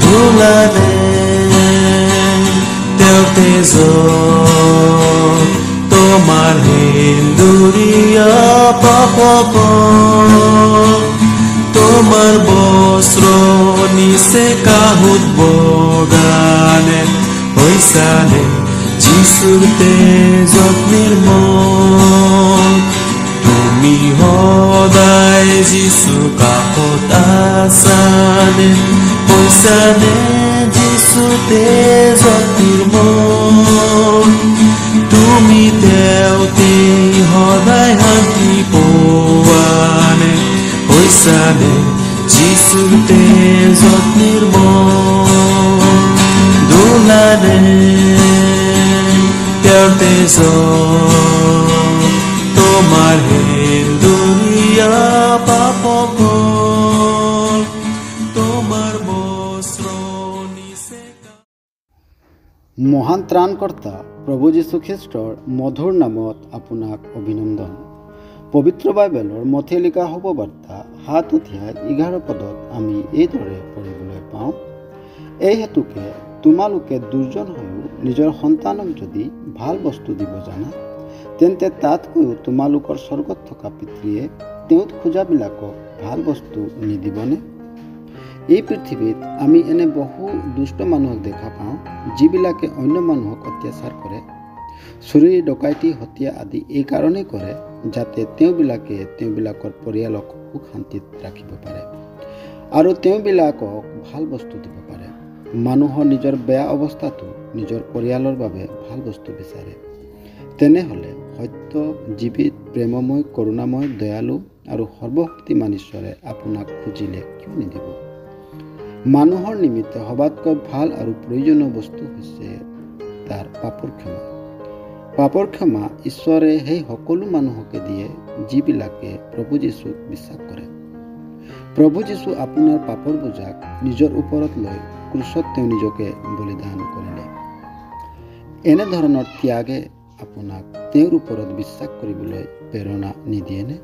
ধুলালে তেওঁৰ তেজত তোমাৰ হিন্দুৰীয়া পাপক তোমাৰ বস্ত্ৰ নিচে কাহুত বগালে হৈছানে যিচুৰ তেজত নিৰ্মল তুমি সদায় যিচু কাষত আছানে হৈছানে যিচু তেজত নিৰ্মল তুমি তেওঁতে সদায় শান্তি পোৱানে হৈছানে যিচুৰ তেজত নিৰ্মল ধুলানে তেওঁৰ তেজত তোমাৰ হিন্দুৰীয়া পাপক তোমাৰ বস্ত্ৰ নিচে। মহান ত্ৰাণকৰ্তা প্ৰভু যীশুখ্ৰীষ্টৰ মধুৰ নামত আপোনাক অভিনন্দন। পবিত্ৰ বাইবেলৰ মথিয়ে লিখা শুভবাৰ্তা 7 অধ্যায় 11 পদত আমি এইদৰে পঢ়িবলৈ পাওঁ, এই হেতুকে তোমালোকে দুৰ্জন হৈও নিজৰ সন্তানক যদি ভাল বস্তু দিব জানা, তেন্তে তাতকৈও তোমালোকৰ স্বৰ্গত থকা পিতৃয়ে তেওঁত খোজাবিলাকক ভাল বস্তু নিদিবনে? এই পৃথিৱীত আমি এনে বহু দুষ্ট মানুহক দেখা পাওঁ, যিবিলাকে অন্য মানুহক অত্যাচাৰ কৰে। চুৰি ডকাইতি হত্যা আদি এই কাৰণেই কৰে যাতে তেওঁবিলাকে তেওঁবিলাকৰ পৰিয়ালক সুখ শান্তিত ৰাখিব পাৰে আৰু তেওঁবিলাকক ভাল বস্তু দিব পাৰে। মানুহৰ নিজৰ বেয়া অৱস্থাটো নিজৰ পৰিয়ালৰ বাবে ভাল বস্তু বিচাৰে। তেনেহ'লে সত্য, জীৱিত, প্ৰেমময়, কৰুণাময়, দয়ালু আৰু সৰ্বশক্তিমান ঈশ্বৰে আপোনাক খুজিলে কিয় নিদিব? মানুহৰ নিমিত্তে সবাতকৈ ভাল আৰু প্ৰয়োজনীয় বস্তু হৈছে তাৰ পাপৰ ক্ষমা। পাপৰ ক্ষমা ঈশ্বৰে সেই সকলো মানুহকে দিয়ে যিবিলাকে প্ৰভু যীশুক বিশ্বাস কৰে। প্ৰভু যীশু আপোনাৰ পাপৰ বোজাক নিজৰ ওপৰত লৈ ক্ৰুচত তেওঁ নিজকে বলিদান কৰিলে। এনেধৰণৰ ত্যাগে আপোনাক তেওঁৰ ওপৰত বিশ্বাস কৰিবলৈ প্ৰেৰণা নিদিয়েনে?